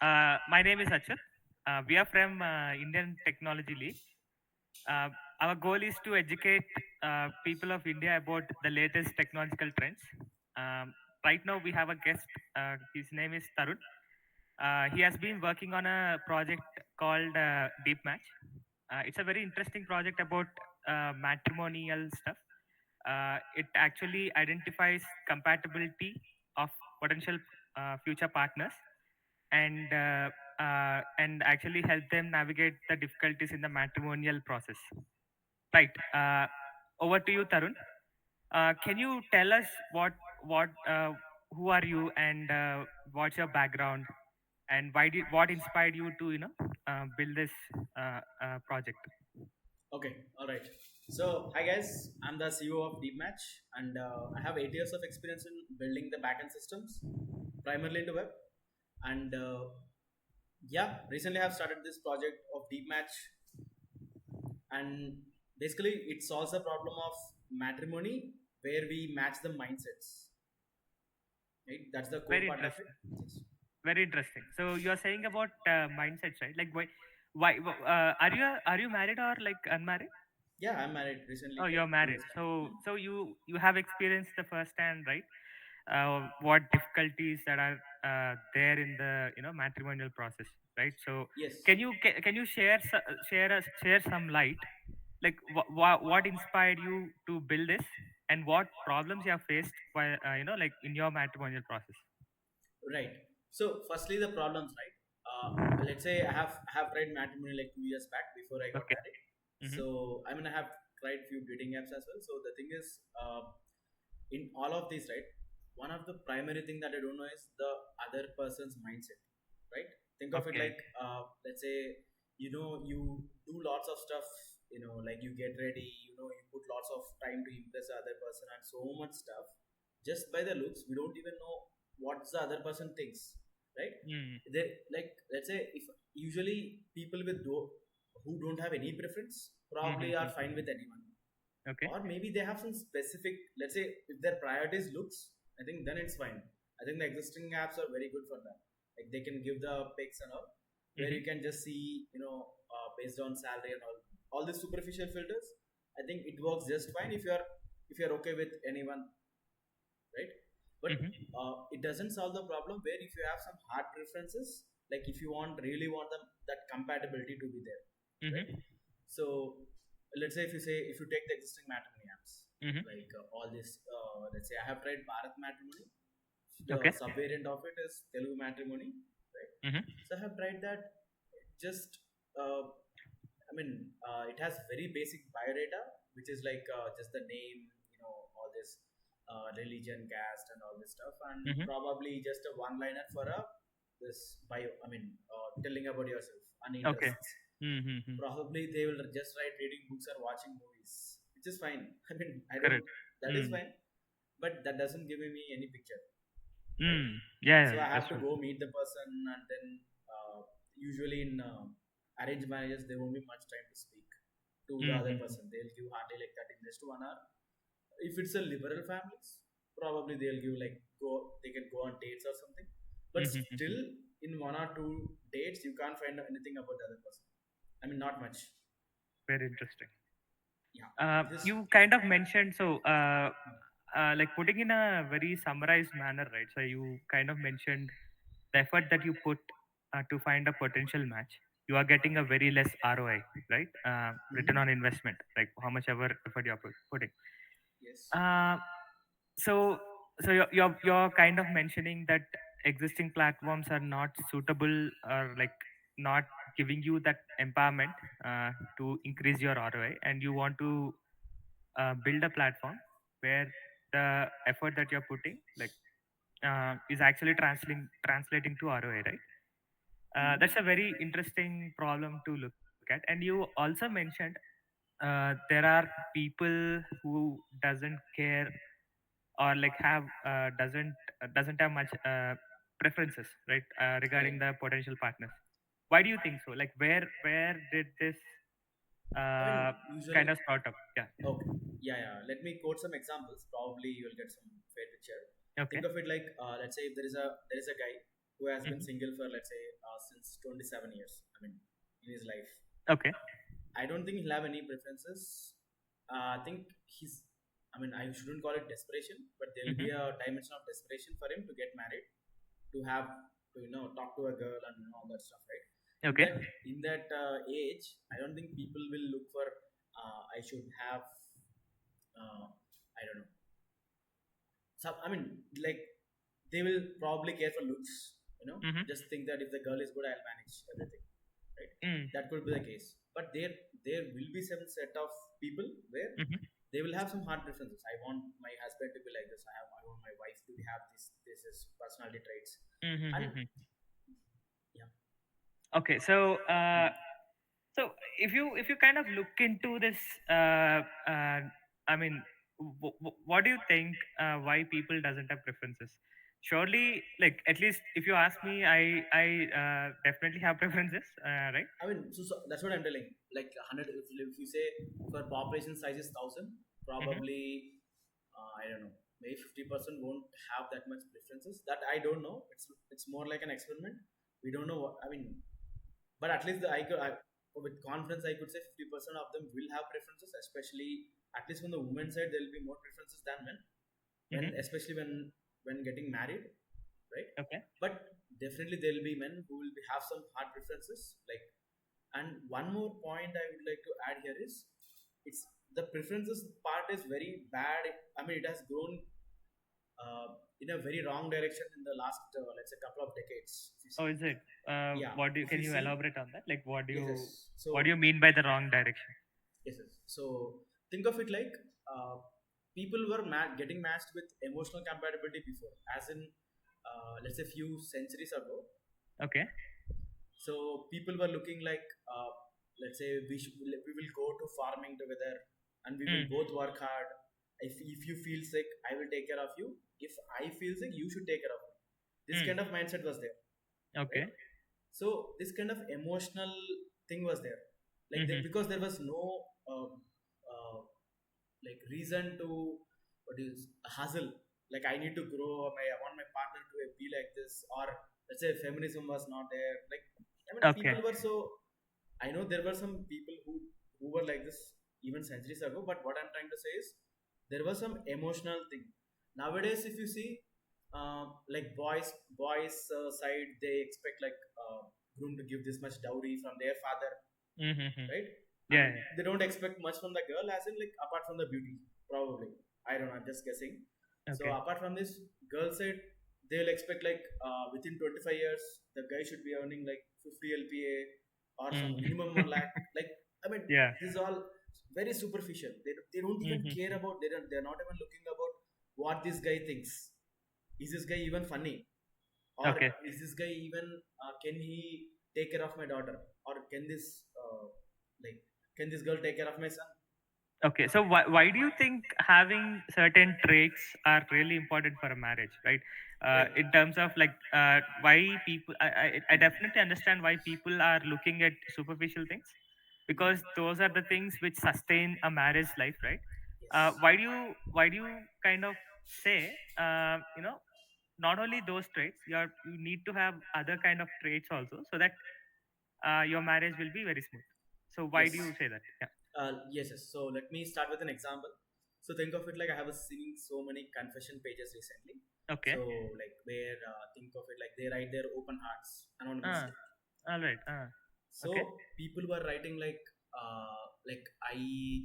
My name is Achyut. We are from Indian Technology League. Uh, our goal is to educate people of India about the latest technological trends. Um, right now, we have a guest. His name is Tarun. He has been working on a project called Deep Match. It's a very interesting project about matrimonial stuff. It actually identifies compatibility of potential future partners and actually help them navigate the difficulties in the matrimonial process. Right. Over to you, Tarun. Can you tell us what who are you and what's your background and what inspired you to build this project? Okay, all right. So, hi guys, I'm the CEO of DeepMatch, and I have 8 years of experience in building the backend systems, primarily in the web. And yeah, recently I have started this project of DeepMatch, and basically it solves the problem of matrimony where we match the mindsets. Right, that's the core Very part of it. interesting. Yes. Very interesting. So you're saying about mindsets, right? Like are you married or like unmarried? Yeah, I'm married recently, Oh, like you're two married. years back. So you have experienced the first hand, right? What difficulties that are there in the matrimonial process, right? So Yes. can you share some light, like what inspired you to build this and what problems you have faced while like in your matrimonial process? Right. So, firstly, the problems, right? Let's say I have tried matrimony like 2 years back before I got Okay. married. Mm-hmm. So, I mean, I have tried few dating apps as well. So, the thing is, in all of these, right? One of the primary thing that I don't know is the other person's mindset, right? Think of it Okay. like, let's say, you do lots of stuff, like you get ready, you put lots of time to impress the other person and so much stuff. Just by the looks, we don't even know what the other person thinks, right? Mm. They like, let's say, if usually people who don't have any preference probably are Mm-hmm. fine with anyone, Okay. or maybe they have some specific, let's say, if their priorities looks, I think then it's fine. I think the existing apps are very good for that. Like they can give the pics and all, where Mm-hmm. you can just see, based on salary and all these superficial filters. I think it works just fine if you're okay with anyone, right? But Mm-hmm. it doesn't solve the problem where if you have some hard preferences, like if you really want them, that compatibility to be there, right? Mm-hmm. So let's say if you take the existing matrimony apps, Mm-hmm. like all this, let's say I have tried Bharat Matrimony. The Okay. subvariant of it is Telugu Matrimony, right? Mm-hmm. So I have tried that. Just uh, I mean, it has very basic biodata, which is like just the name, all this religion, caste, and all this stuff, and Mm-hmm. probably just a one-liner for a this bio. I mean, telling about yourself and Okay. interests. Mm-hmm. Probably they will just write reading books or watching movies, which is fine. I mean, I don't. Correct. That is Mm. fine, but that doesn't give me any picture, right? Mm. Yeah, So yeah, I have that's to true. go meet the person, and then usually in arranged marriages there won't be much time to speak to the other Mm-hmm. person. They'll give hardly like 30 minutes to 1 hour. If it's a liberal families, probably they'll give like they can go on dates or something. But Mm-hmm. still, in 1 or 2 dates, you can't find anything about the other person. I mean, not much. Very interesting. Yeah, this. You kind of mentioned like putting in a very summarized manner, right? So you kind of mentioned the effort that you put to find a potential match. You are getting a very less ROI, right? Return on Mhm. investment, like how much ever effort you're putting. Yes. Uh, so you're kind of mentioning that existing platforms are not suitable or like not giving you that empowerment to increase your ROI, and you want to build a platform where the effort that you're putting like is actually translating to ROI, right? That's a Mhm. very interesting problem to look at. And you also mentioned there are people who doesn't care or like have doesn't have much preferences, right, regarding Correct. the potential partners. Why do you think so? Like where did this I uh, mean, usually. kind of start up? Yeah. Okay. Yeah, yeah. Let me quote some examples. Probably you'll get some fair picture. Okay. Think of it like, let's say if there is a guy. who has been Mhm. single for, let's say, since 27 years. I mean, in his life. Okay. I don't think he'll have any preferences. I think he's. I mean, I shouldn't call it desperation, but there'll Mhm. be a dimension of desperation for him to get married, to have to talk to a girl and all that stuff, right? In Okay. that age, I don't think people will look for. I should have. I don't know. Some. I mean, like they will probably care for looks. Mhm. Just think that if the girl is good, I'll manage everything, right? Mm. That could be the case, but there will be some set of people where Mhm. they will have some hard preferences. I want my husband to be like this. I want my wife to have this is personality traits, Mhm. and Mhm. yeah. Okay. So if you kind of look into this, I mean, what do you think? Why people doesn't have preferences? Surely, like at least if you ask me, I definitely have preferences, right? I mean, so that's what I'm telling. Like 100, if you say for population size is 1,000, Mm-hmm. probably I don't know, maybe 50% won't have that much preferences. That I don't know. It's more like an experiment. We don't know what I mean, but at least with confidence I could say 50% of them will have preferences, especially at least from the women's side there will be more preferences than men, when Mm-hmm. especially when getting married, right? Okay. But definitely there will be men who will have some hard preferences, like. And one more point I would like to add here is, it's the preferences part is very bad. I mean, it has grown in a very wrong direction in the last let's say couple of decades, if you Oh, see. is it? Yeah, What do you, if can you you see. elaborate on that? Like, Yes, yes. what do So you mean by the wrong direction? yes, yes. So think of it like people were getting matched with emotional compatibility before, as in let's say few centuries ago. Okay. So people were looking like, let's say we will go to farming together, and we will Mm. both work hard. If you feel sick, I will take care of you. If I feel sick, you should take care of me. This Mm. kind of mindset was there, right? Okay. So this kind of emotional thing was there, like Mm-hmm. because there was no uh, like reason to what is hustle. Like I need to grow, or I want my partner to be like this, or let's say feminism was not there. Like I mean, Okay. people were so. I know there were some people who were like this even centuries ago, but what I'm trying to say is there was some emotional thing. Nowadays, if you see, like boys side, they expect like groom to give this much dowry from their father, Mm-hmm. right? Yeah. And they don't expect much from the girl, as in like apart from the beauty, probably. I don't know. I'm just guessing. Yeah. So Okay. apart from this, girl side, they'll expect like within 25 years, the guy should be earning like 50 LPA or some Mm. minimum 1 lakh. Like I mean, Yeah. this is all very superficial. They don't even care Mm-hmm. about. They're not even looking about what this guy thinks. Is this guy even funny? Or Okay. is this guy even can he take care of my daughter, or can this like can this girl take care of my son? Okay, so why do you think having certain traits are really important for a marriage, right? Right. In terms of like why people, I definitely understand why people are looking at superficial things, because those are the things which sustain a marriage life, right? Yes. Why do you kind of say, not only those traits, you need to have other kind of traits also, so that your marriage will be very smooth. So why Yes. do you say that? Yeah. Yes, yes. So let me start with an example. So think of it like I have seen so many confession pages recently. So Okay. like where think of it like they write their open hearts Uh, anonymously. all right. Okay. So people were writing like I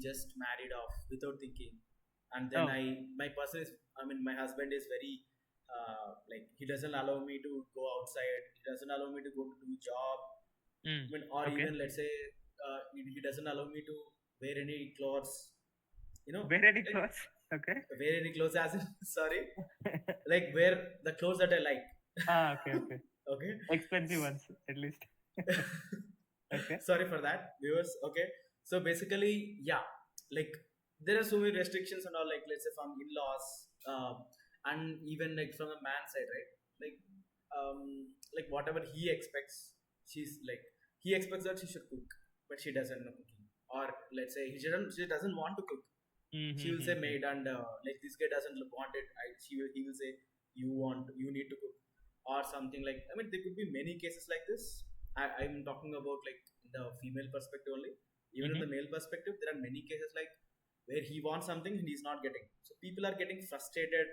just married off without thinking, and then Oh. my person is, I mean, my husband is very like he doesn't allow me to go outside. He doesn't allow me to go to do job. Mm. I mean, or Okay. even let's say he doesn't allow me to wear any clothes. You know, Where any like clothes? Okay. wear any clothes as in, sorry, like wear the clothes that I like. Okay. Okay. Okay. Expensive ones, at least. Okay. Sorry for that, viewers. Okay, so basically, yeah, like there are so many restrictions and all. Like let's say from in-laws, and even like from a man's side, right? Like whatever he expects, she's like he expects that she should cook, but she doesn't know cooking. Or let's say she doesn't want to cook. She will say Mm-hmm. maid, and like this guy doesn't want it. He will say you need to cook. or something like. I mean, there could be many cases like this. I'm talking about like the female perspective only. Even in Mm-hmm. the male perspective, there are many cases like where he wants something and he's not getting. So people are getting frustrated.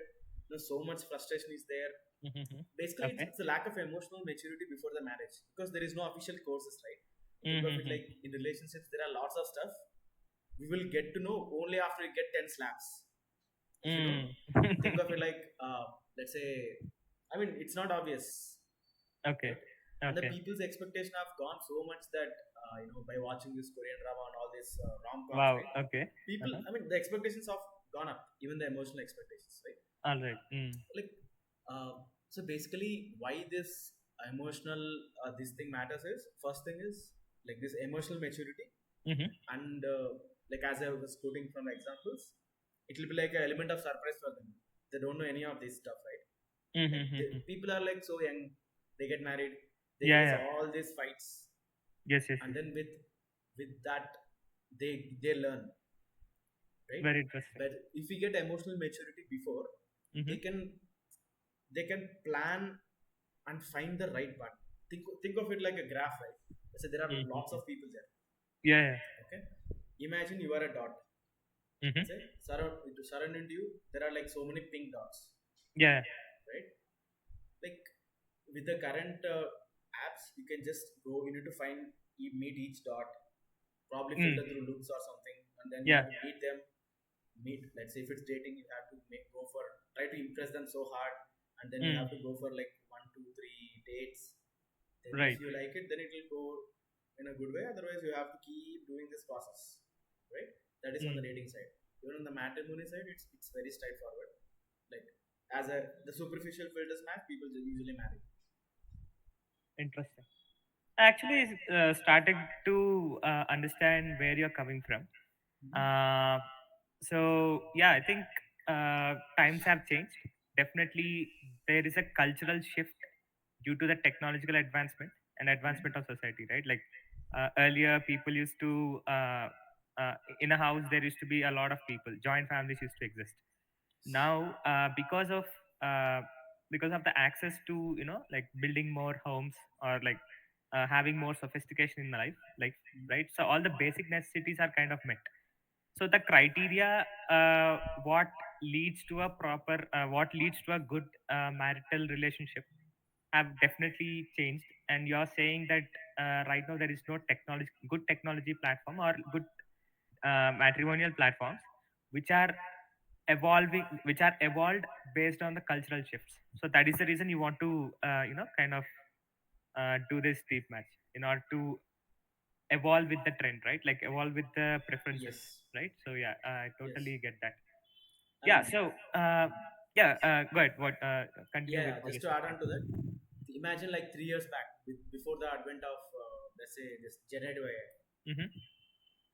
So much frustration is there. Mm-hmm. Basically, Okay. it's a lack of emotional maturity before the marriage because there is no official courses, right? Think of it Mm-hmm. like in relationships, there are lots of stuff we will get to know only after we get 10 slaps. If you know, Mm. think of it like, let's say, I mean, it's not obvious, Okay. right? And the Okay. people's expectation have gone so much that, by watching this Korean drama and all these rom-coms, Wow. right? Okay. People, Uh-huh. I mean, the expectations have gone up, even the emotional expectations, right? All right. Mm. Like, uh, so basically why this emotional, this thing matters is, first thing is like this emotional maturity. Mm-hmm. And like as I was quoting from the examples, it will be like an element of surprise for them. They don't know any of this stuff, right? Like Mm-hmm. people are like so young, they get married, they Yeah. face Yeah. all these fights, Yes. Yes. and Yes. then with that they learn, right? Very interesting. But if we get emotional maturity before, Mm-hmm. they can they can plan and find the right path. Think of it like a graph, right? Let's say there are lots Mm-hmm. of people there. Yeah. Yeah. Okay, imagine you are a dot. Mm-hmm. Let's say surrounding you, there are like so many pink dots, Yeah. right? Like with the current apps, you can just go. You need to find, you meet each dot, probably Mm. filter through looks or something, and then you Yeah. have to meet them. Meet, let's say if it's dating, you have to go for, try to impress them so hard, and then you Mm. have to go for like 1 2 3 dates. Then if Right. you like it, then it will go in a good way. Otherwise, you have to keep doing this process, right? That is on the Mm. dating side. Even on the matrimony side, it's very straightforward. Like as a the superficial filters match, people usually marry. Interesting. I actually started to understand where you're coming from. Uh, so yeah, I think times have changed. Definitely, there is a cultural shift due to the technological advancement and advancement of society. Right, like earlier, people used to in a house there used to be a lot of people. Joint families used to exist. Now, uh, because of the access to like building more homes or like having more sophistication in life, like right. So all the basic necessities are kind of met. So the criteria, what leads to a proper, what leads to a good marital relationship, have definitely changed. And you're saying that right now there is no technology, good technology platform or good matrimonial platforms, which are evolving, which are evolved based on the cultural shifts. So that is the reason you want to, kind of do this deep match in order to evolve with the trend, right? Like evolve with the preferences, Yes, right? So yeah, I yes. totally get that. I Yeah. mean, So yeah, go ahead. What? Continue with yeah. what you Just to said. add on to Yeah. that, imagine like 3 years back, before the advent of let's say this generative AI. Mm-hmm.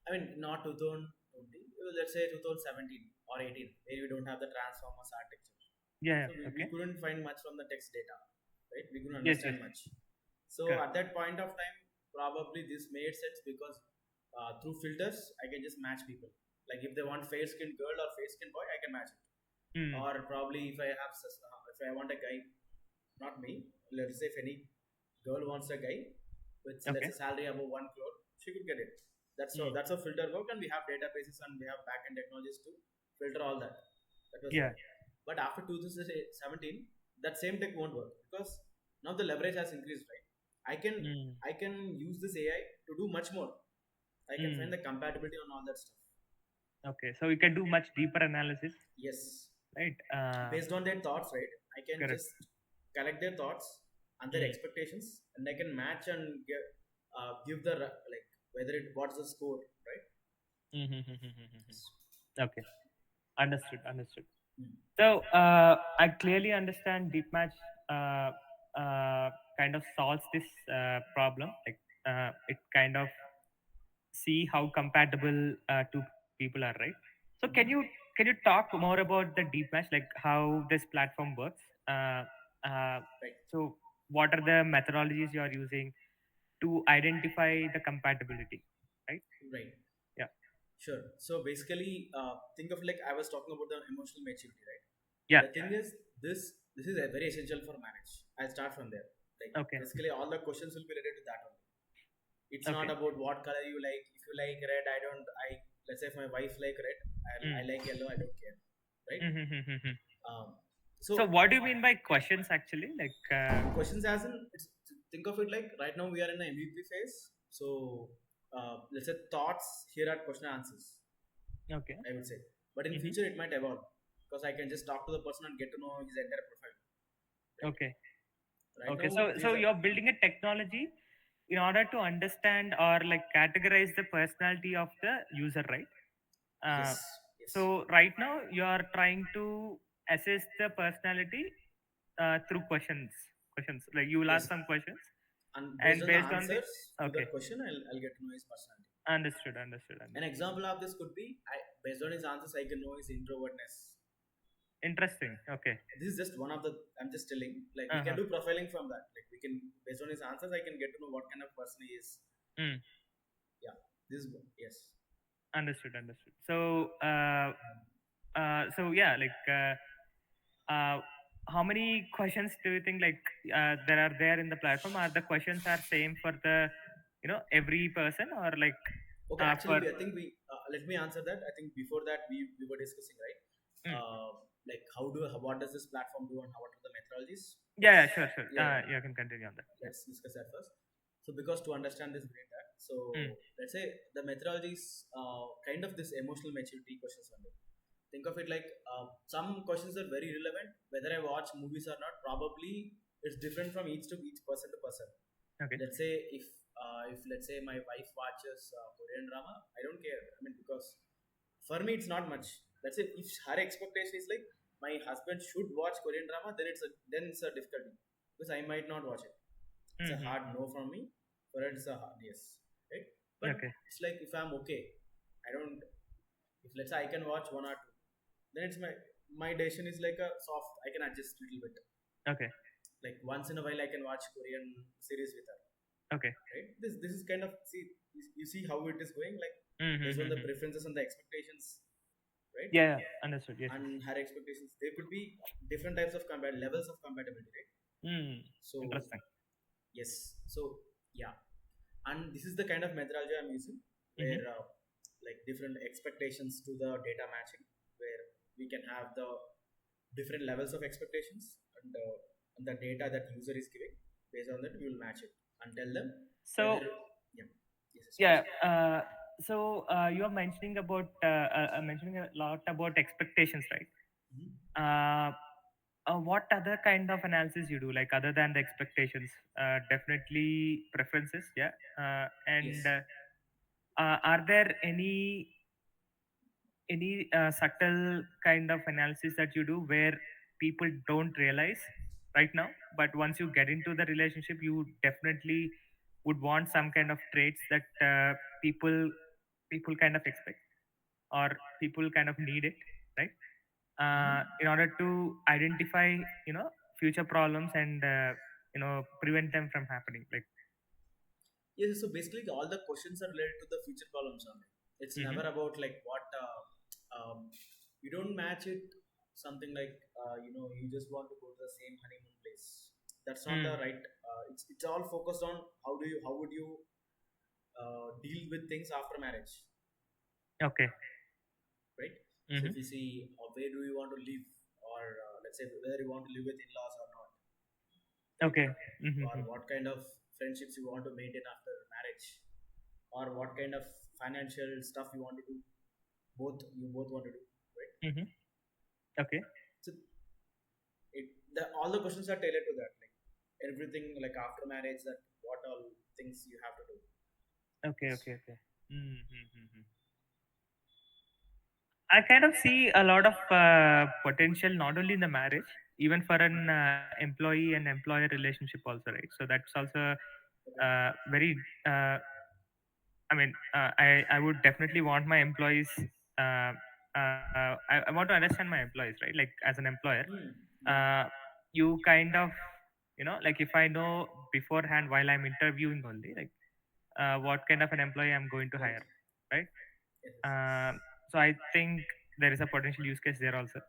I mean, not 2020. Let's say 2017 or 18, where we don't have the transformers architecture. Yeah. So Yeah. we Okay. couldn't find much from the text data, right? We couldn't Yes. Yes. understand much. So Correct. at that point of time, probably this made sense because through filters, I can just match people. Like if they want fair skinned girl or fair skinned boy, I can match it. Mm. Or probably if I want a guy, not me. Let's say if any girl wants a guy with, let's Okay. say, salary above 1 crore, she could get it. Mm. That's a filter work, and we have databases and we have backend technologies to filter all that. That was Yeah. there. But after 2017, that same tech won't work because now the leverage has increased, right? I can Mm. I can use this AI to do much more. I can find Mm. the compatibility on all that stuff. Okay. So we can do much deeper analysis, Yes, right? based on their thoughts, right? I can Correct. just collect their thoughts and their Mm. expectations, and I can match and give the like whether it what's the score, right? Mm-hmm. Okay. Understood. Understood. Mm. So I clearly understand deep match uh, kind of solves this problem. Like it kind of see how compatible two people are, right? So can you talk more about the deep match, like how this platform works? Uh, Right, so what are the methodologies you are using to identify the compatibility, right? right, Yeah. sure. So basically, think of like I was talking about the emotional maturity, right? Yeah. The thing is, this is a very essential for marriage. I'll start from there. Like Okay. basically, all the questions will be related to that only. It's not Okay. about what color you like. If you like red, I don't. I let's say if my wife like red, I Mm. like yellow. I don't care, right? Mm-hmm. Um, So, so what do you mean by questions actually? Like, questions as in it's, think of it like right now we are in the MVP phase. So let's say thoughts here are question and answers. okay. I would say, but in Mm-hmm. future it might evolve because I can just talk to the person and get to know his entire profile. Right. Okay. Right Okay. now So these are you're building a technology in order to understand or like categorize the personality of the user, right? Uh, yes, yes, so right now you are trying to assess the personality through questions. Questions like you will ask yes, some questions, and based and on the based on the answers to okay, that question, I'll get to know his personality. understood, understood, An understood. example of this could be based on his answers, I can know his introvertness. Interesting. Okay. This is just one of the. I'm just telling. Like we Uh can huh. do profiling from that. Like we can based on his answers, I can get to know what kind of person he is. Mm, Yeah, this is one. Yes. understood. Understood. So so yeah, like uh, how many questions do you think like there are there in the platform? Are the questions are same for the every person or like Okay. Actually, for I think we let me answer that. I think before that we were discussing right. mm, Like what does this platform do and what are the methodologies? yeah, yeah, sure, sure. Yeah, yeah. You can continue on that. Yeah. Let's discuss that first. So because to understand this great that, so Mm, let's say the methodology is kind of this emotional maturity questions only. Think of it like some questions are very relevant whether I watch movies or not. Probably it's different from each to each person to person. okay. Let's say if let's say my wife watches Korean drama, I don't care. I mean because for me it's not much. Let's say if her expectation is like my husband should watch Korean drama, then it's a difficulty because I might not watch it. It's a Mm-hmm. hard no from me. For it, it's a hard yes, right? But Okay. it's like if I'm okay, I don't. If let's say I can watch one or two, then it's my decision is like a soft. I can adjust a little bit. Okay. Like once in a while, I can watch Korean series with her. Okay. Right? This is kind of see you see how it is going. Like based on the Mm-hmm. preferences and the expectations, right? Yeah, yeah. Understood. Yes, yes. And her expectations, there could be different types of levels of compatibility, right? Mm, So interesting. yes, so yeah, and this is the kind of methodology I'm using Mm-hmm. where like different expectations to the data matching, where we can have the different levels of expectations and the data that user is giving. Based on that we will match it and tell them whether So yeah, yes, yes, please. yeah. You are mentioning about mentioning a lot about expectations, right? Mhm. Uh, what other kind of analysis you do, like other than the expectations? Definitely preferences, yeah. Yes. And are there any subtle kind of analysis that you do where people don't realize right now, but once you get into the relationship, you definitely would want some kind of traits that people kind of expect or people kind of need it, right? Mhm. In order to identify future problems and prevent them from happening, like Yes, so basically all the questions are related to the future problems only. It's mm-hmm, never about like what you don't match it something like you just want to go to the same honeymoon place. That's not the mm, right. It's all focused on how would you deal with things after marriage, okay, right? So mm-hmm, if you see where do you want to live, or let's say whether you want to live with in-laws or not, right? okay, mm-hmm, Or what kind of friendships you want to maintain after marriage, or what kind of financial stuff you want to do. You both want to do, right? mm-hmm, okay, So all the questions are tailored to that, like everything like after marriage, that what all things you have to do. okay, okay, okay. Mm-hmm. I kind of see a lot of potential not only in the marriage, even for an employee and employer relationship also, right? So that's also Okay. very. I mean, I would definitely want my employees. I want to understand my employees, right? Like as an employer, Yeah. uh, you kind of like if I know beforehand while I'm interviewing only, like what kind of an employee I'm going to Right. hire, right? Yes, yes, Uh, yes. so I think there is a potential use case there also.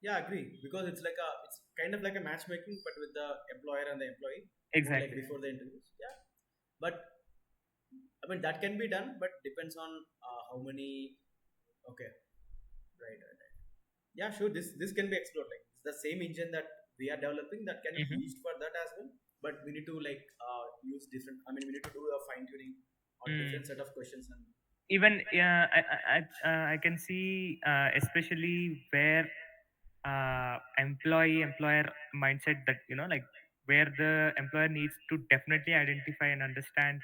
Yeah, I agree because it's like a it's kind of like a matchmaking, but with the employer and the employee, more like Exactly. before the interviews. Yeah, but I mean that can be done, but depends on how many. Okay, right. Yeah, sure. This can be explored. Like it's the same engine that we are developing that can be used Hmm. for that as well. But we need to like use different. I mean, we need to do a fine tuning on different Mm. set of questions and Even I can see, especially where employee employer mindset, that like where the employer needs to definitely identify and understand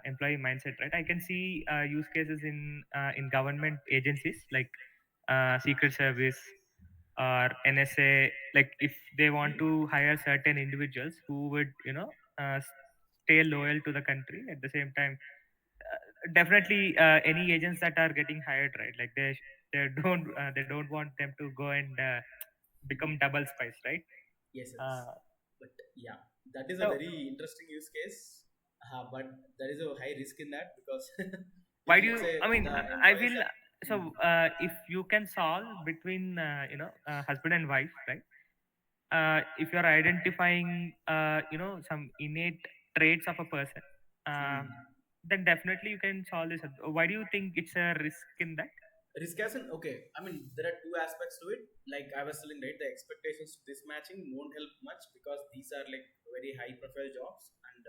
employee mindset, right? I can see use cases in government agencies like secret service or NSA, like if they want hmm? to hire certain individuals who would stay loyal to the country at the same time. Definitely any agents that are getting hired, right, like they don't want them to go and become double spice, right? Yes. uh, But yeah, that is a so very interesting use case. But there is a high risk in that because if why do let's you, say I mean, the I employees feel, like so hmm, if you can solve between husband and wife, right? If you're identifying some innate traits of a person, uh, hmm. then definitely you can solve this. Why do you think it's a risk in that? Risk as in okay. I mean there are two aspects to it. Like I was telling, right, the expectations to this matching won't help much because these are like very high profile jobs and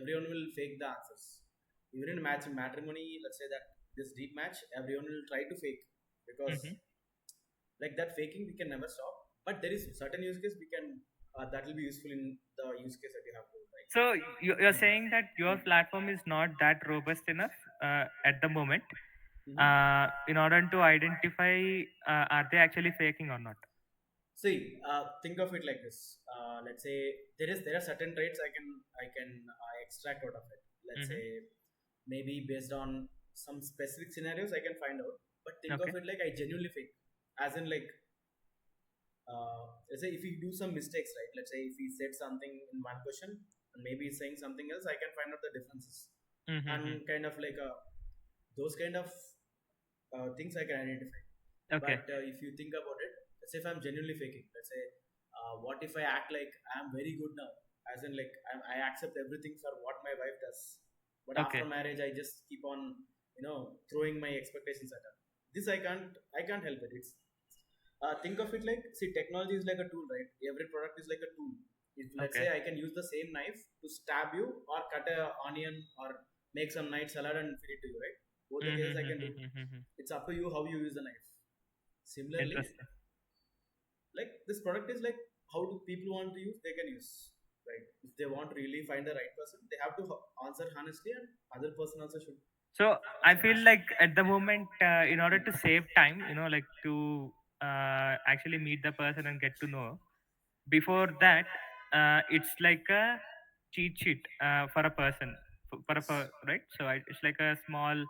everyone will fake the answers. Even in match matrimony, let's say that this deep match, everyone will try to fake because Hmm. like that faking we can never stop. But there is certain use case we can that will be useful in the use case that you have told, right? So you're Hmm. saying that your Hmm. platform is not that robust enough at the moment, Hmm. in order to identify are they actually faking or not? See, think of it like this. Let's say there are certain traits I can extract out of it. Let's Hmm. say maybe based on some specific scenarios I can find out. But think Okay. of it like I genuinely think, as in like let's say if we do some mistakes, right? Let's say if we said something in one question and maybe he's saying something else, I can find out the differences Hmm. and kind of like those kind of things I can identify. Okay. But if you think about it, let's say if I'm genuinely faking, let's say, what if I act like I'm very good now, as in like I accept everything for what my wife does, but after Okay. marriage I just keep on, throwing my expectations at her. This I can't help it. It's think of it like, see, technology is like a tool, right? Every product is like a tool. If let's Okay. say I can use the same knife to stab you or cut a onion or make some night salad and feed it to you, right? Both the cases I can do. Mm-hmm. It's up to you how you use the knife. Similarly, Interesting. like this product is like how do people want to use, they can use, right? If they want to really find the right person, they have to answer honestly, and other person also should So I answer feel honestly. like at the moment, in order to Hmm. save time, like to actually meet the person and get to know, before that, it's like a cheat sheet for a person, Yes. right? So it's like a small,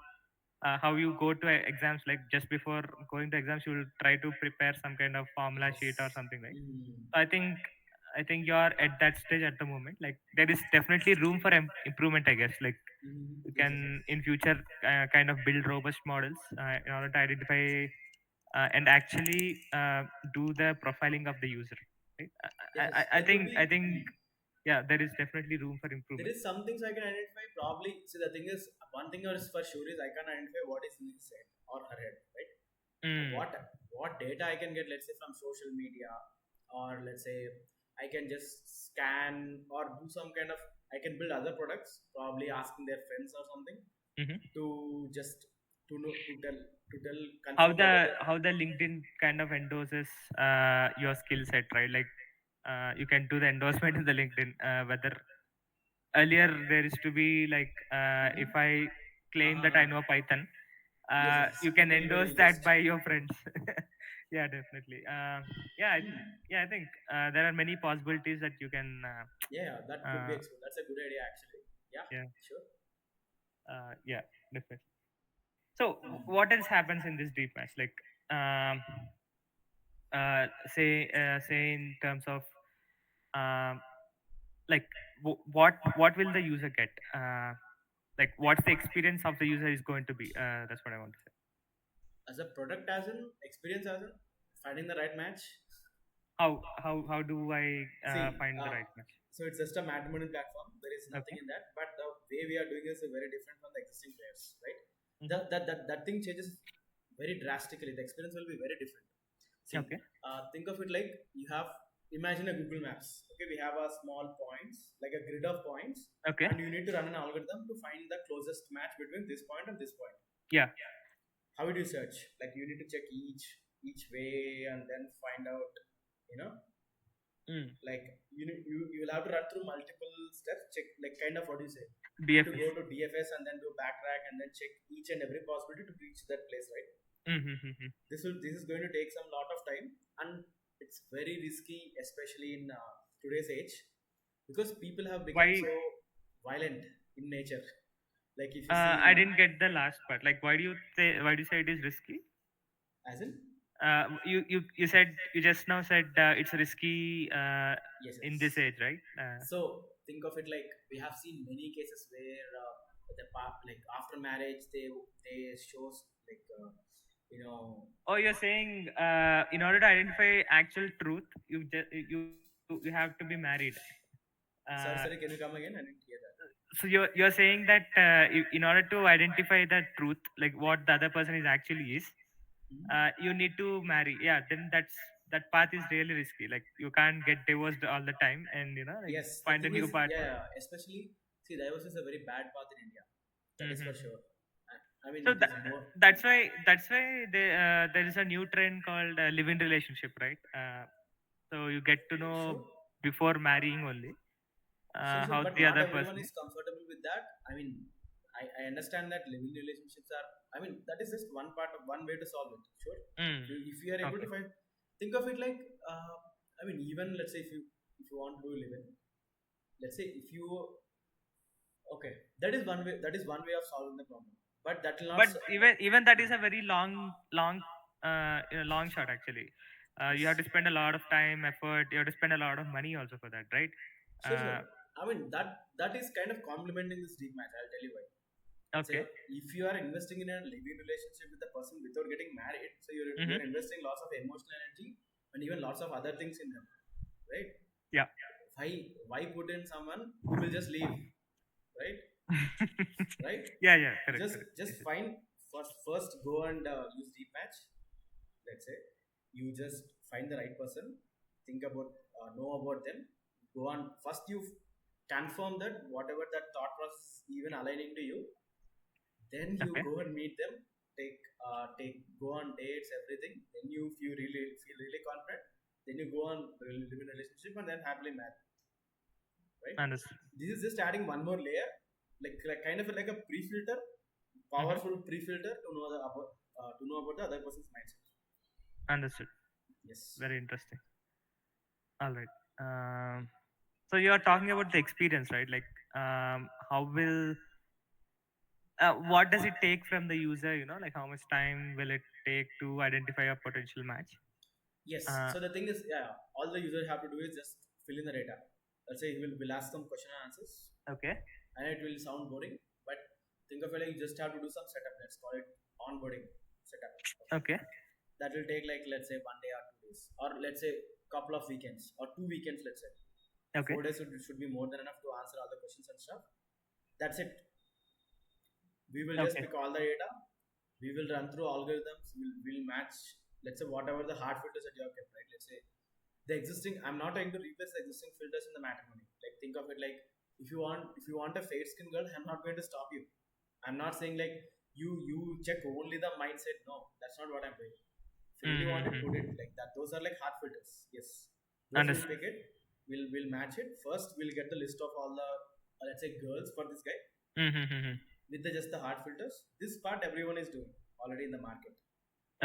how you go to exams, like just before going to exams you will try to prepare some kind of formula sheet or Yes. something, right? Mm. So I think you're at that stage at the moment. Like there is definitely room for improvement, I guess. Like Mm. you Yes. can in future kind of build robust models in order to identify and actually do the profiling of the user, right? Yes, there could I be. think yeah, there is definitely room for There improvement. is some things I can identify. Probably, see, the thing is, one thing is for sure is I can identify what is in his head or her head, right? Mm. What data I can get, let's say from social media, or let's say I can just scan or do some kind of. I can build other products, probably asking their friends or something Hmm. to just to know to tell how confirm the whether the how the LinkedIn kind of endorses your skill set, right? Like you can do the endorsement in the LinkedIn, whether earlier there used to be like if Mhm. I claim that I know Python, Yes, you can people endorse will that just by your friends. Yeah, definitely. Yeah, hmm. yeah, I think there are many possibilities that you can Yeah, that could be uh, explored. That's a good idea actually. Yeah, yeah, sure. yeah, definitely. So what else happens in this deep match, like um, say in terms of um, like what will the user get, like what's the experience of the user is going to be, that's what I want to say. As a product, as in experience, as in finding the right match. How do I See, find the right match? so it's just a matrimonial platform. There is nothing Okay. in that. But the way we are doing is very different from the existing players, right? Hmm. That thing changes very drastically. The experience will be very different. See, Okay. think of it like you have, imagine a Google Maps. Okay, we have a small points, like a grid of points, Okay. and you need to run an algorithm to find the closest match between this point and this point. Yeah. How would you search? Like you need to check each way and then find out, you know, Mm. like you will have to run through multiple steps, check, like kind of, what do you say, you need to BFS. go to DFS and then do backtrack and then check each and every possibility to reach that place, right? Mm-hmm. This is going to take some lot of time, and it's very risky, especially in today's age, because people have become Why? so violent in nature. Like if you see, I didn't get the last part. Like, why do you say it is risky? as in, You said, you just now said it's risky yes, in this yes. age, right? So think of it like we have seen many cases where like after marriage they shows like Oh, you're saying in order to identify actual truth, you have to be married. Uh, sorry, can you come again? I didn't hear that. so you're saying that in order to identify the truth, like what the other person is actually is, Mhm. you need to marry. Yeah, then that path is really risky. Like you can't get divorced all the time and like Yes, the find a thing new is, partner. yeah, especially, see, divorce is a very bad path in India. That is for Hmm. sure. I mean, So it is more. that's why there is a new trend called live-in relationship, right? So you get to know Sure, before marrying only sure, how but the not other everyone person is is. comfortable with that. I mean, I understand that living relationships are. I mean, that is just one part of one way to solve it. Sure, Mm. if you are able Okay. to find, think of it like, I mean, even let's say if you want to do live in, let's say if you, okay, that is one way. That is one way of solving the problem. But that will not. But even that is a very long shot actually. You have Yes. to spend a lot of time, effort. You have to spend a lot of money also for that, right? Sure, sure. uh, I mean that is kind of complementing this deep match. I'll tell you why. Let's say okay. if you are investing in a living relationship with a person without getting married, so Mm-hmm. you're investing lots of emotional energy and even lots of other things in them, right? Yeah. Why put in someone who will just leave, right? Right? Yeah, correct, Just correct. just Yes, yes. find, first go and use deep match. Let's say you just find the right person, think about, know about them, go on, first you confirm that whatever that thought was even aligning to you, then you Okay. go and meet them, take go on dates, everything, then you, if you really feel really confident, then you go on live in a relationship and then happily marry, right? Understood. This is just adding one more layer, like kind of like a pre-filter, Mm-hmm. powerful pre-filter to know about the other person's mindset. Understood. Yes. Very interesting. All right. So you are talking about the experience, right? Like, how will what does it take from the user? Like how much time will it take to identify a potential match? Yes. Uh, So the thing is, yeah, all the user have to do is just fill in the data. Let's say we'll ask some question and answers, okay. and it will sound boring, but think of it like you just have to do some setup. Let's call it onboarding setup. Okay, Okay. that will take like, let's say, 1 day or 2 days, or let's say couple of weekends or 2 weekends. Let's say Okay. 4 days should be more than enough to answer all the questions and stuff. That's it. We will just Okay. pick all the data. We will run through algorithms. We'll match, let's say, whatever the hard filters that you have kept, right? Let's say the existing, I'm not trying to replace the existing filters in the matrimony. Like think of it like, if you want a fair skin girl, I'm not going to stop you. I'm not saying like you check only the mindset. No, that's not what I'm doing. If you really want it, put it Mm-hmm. like that. Those are like hard filters. Yes, those will Understood. pick it. We'll match it. First we'll get the list of all the, let's say, girls for this guy Mm-hmm. with just the hard filters. This part everyone is doing already in the market.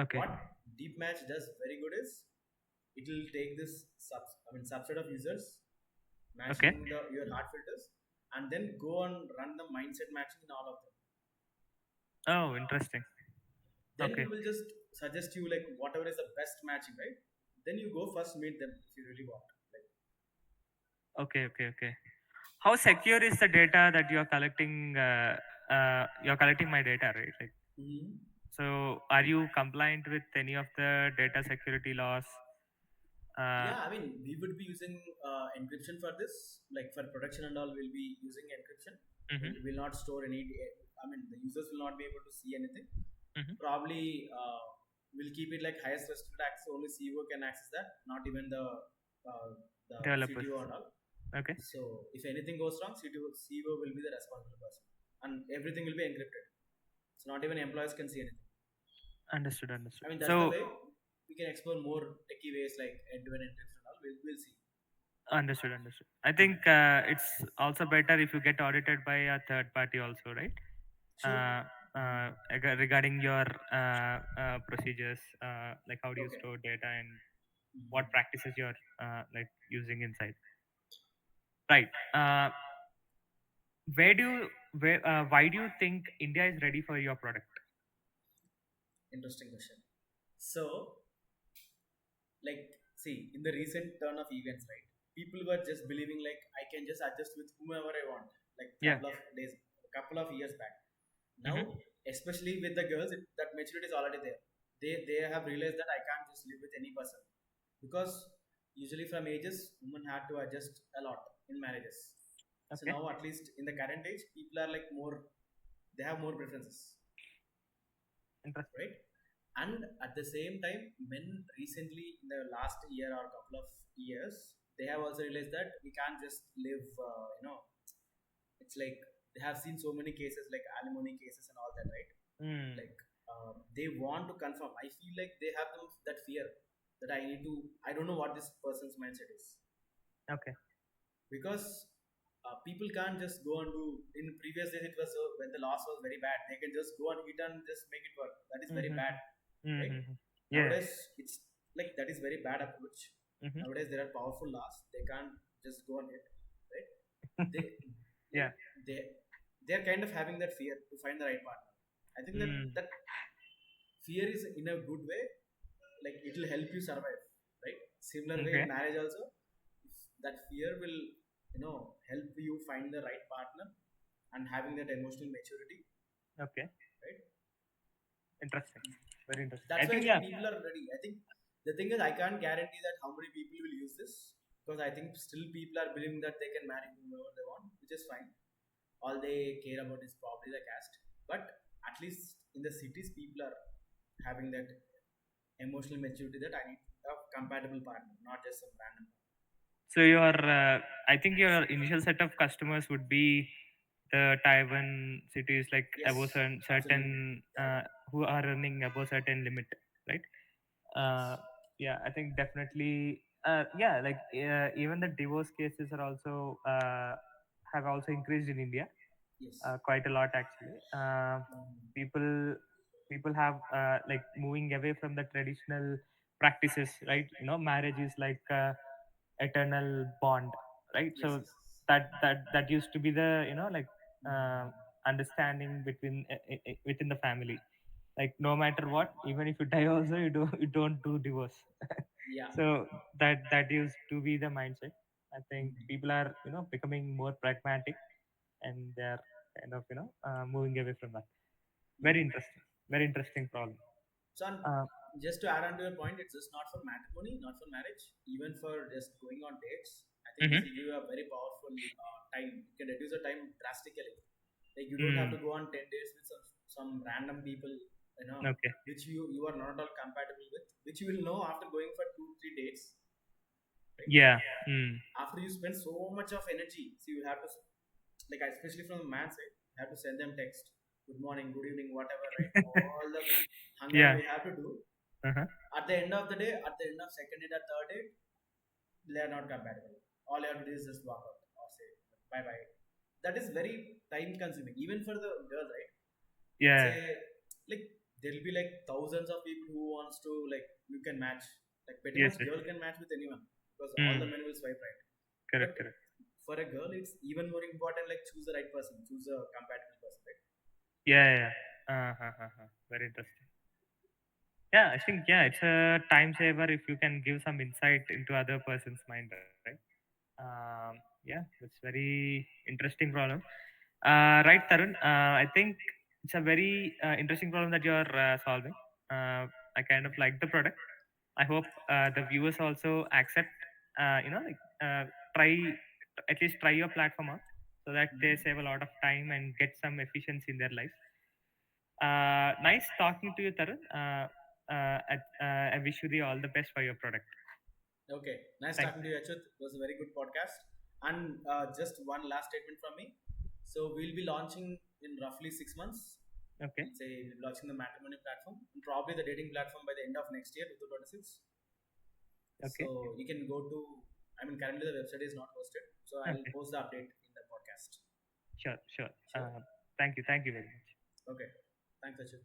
Okay. What deep match does very good is, it will take this subset of users Okay. matching your hard filters, and then go and run the mindset matching in all of them. Oh, interesting. Then Okay. it will just suggest you like whatever is the best matching, right? Then you go first meet them if you really want, like. Okay. How secure is the data that you're collecting? You're collecting my data, right? Like, Mhm. so are you compliant with any of the data security laws? Uh, Yeah, I mean, we would be using encryption for this. Like for protection and all, we'll be using encryption. mhm, We'll not store any. I mean, the users will not be able to see anything. mhm. Probably, we'll keep it like highest restricted access. Only CEO can access that. Not even the Developers. CTO and all. Okay. So if anything goes wrong, CEO will be the responsible person, and everything will be encrypted. So not even employees can see anything. Understood. Understood. I mean, that's the So way we can explore more techie ways like end-to-end encryption and all. We'll see. understood. Understood. I think it's also better if you get audited by a third party also, right? True. Regarding your procedures, like how do you Okay. store data and what Mhm. practices you're like using inside, right? Why do you think India is ready for your product? Interesting question. So, like, see, in the recent turn of events, right? People were just believing like I can just adjust with whomever I want, like Yeah. couple of years back. Now, Mm-hmm. especially with the girls, that maturity is already there. They have realized that I can't just live with any person because usually from ages, women had to adjust a lot in marriages. So Okay. now, at least in the current age, people are like more. They have more preferences, Interesting. right? And at the same time, men recently in the last year or couple of years, they have also realized that we can't just live. It's like they have seen so many cases like alimony cases and all that, right? Mm. Like they want to confirm. I feel like they have that fear that I need to. I don't know what this person's mindset is Okay. because people can't just go and do. In previous days, it was when the loss was very bad. They can just go and hit and just make it work. That is very bad, Mm-hmm. right? Mm-hmm. Yeah. Nowadays, it's like that is very bad approach. Mm-hmm. Nowadays, there are powerful laws. They can't just go and hit, right? They like Yeah. they they're kind of having that fear to find the right partner. I think that Mm. that fear is in a good way, like it will help you survive, right? Similar way in Okay. marriage also, if that fear will help you find the right partner and having that emotional maturity, Okay. right? Interesting. Very interesting. I That's why I think think yeah. people are ready. I think the thing is I can't guarantee that how many people will use this because I think still people are believing that they can marry whomever they want, which is fine. All they care about is probably the caste, but at least in the cities people are having that emotional maturity that I need a compatible partner, not just some random. So I think your initial set of customers would be the Taiwan cities like Yes, above absolutely. certain who are running above certain limit, right? Uh, Yes, yeah, I think definitely. Yeah, like even the divorce cases are also have also increased in India yes. quite a lot actually. Mhm. People people have like moving away from the traditional practices, right? You know, marriage is like eternal bond, right? Yes, So yes, yes. that used to be the like uh, Mhm. understanding between within the family, like no matter what, even if you die also you don't do divorce. Yeah. So that used to be the mindset. I think Mhm. people are becoming more pragmatic and they're kind of moving away from that. Very Mhm. interesting. Very interesting problem. So, uh, just to add on to your point, it's just not for matrimony, not for marriage, even for just going on dates. I think this mhm. will give you a very powerful time. You can reduce the time drastically. Like you don't have Mm, to go on 10 days with some random people, okay. which you are not at all compatible with, which you will know after going for 2 3 dates, right? Yeah. Mm. After you spend so much of energy, so you have to like especially from the man side, you have to send them text, good morning, good evening, whatever, right? All the hangama Yeah. we have to do. Uh-huh. At the end of the day, at the end of second date or third date, they are not compatible. All you have to do is just walk out or say bye bye. That is very time consuming, even for the girl, right? Let's Yeah. say like there will be like thousands of people who wants to like you can match. Like pretty Yes, much yes, girl yes. can match with anyone because all the Mm. men will swipe right. But Correct, correct. for a girl, it's even more important. Like choose the right person, choose a compatible person, right? Yeah, yeah, yeah. Very interesting. Yeah, I think yeah, it's a time saver if you can give some insight into other person's mind, right? Yeah, that's very interesting problem. Right, Tarun. I think it's a very interesting problem that you're solving. I kind of like the product. I hope the viewers also accept, like try at least try your platform out so that they Mhm. save a lot of time and get some efficiency in their life. Nice talking to you, Tarun. I wish you the all the best for your product. Okay, nice Thank talking to you, Achut. It was a very good podcast. And just one last statement from me. So we'll be launching in roughly 6 months. Okay. We'll say we'll be launching the matrimony platform and probably the dating platform by the end of next year, 2026. Okay. So you can go to. I mean, currently the website is not hosted, so I'll Okay. post the update in the podcast. Sure. Sure. Sure. Thank you. Thank you very much. Okay. Thanks, Achut.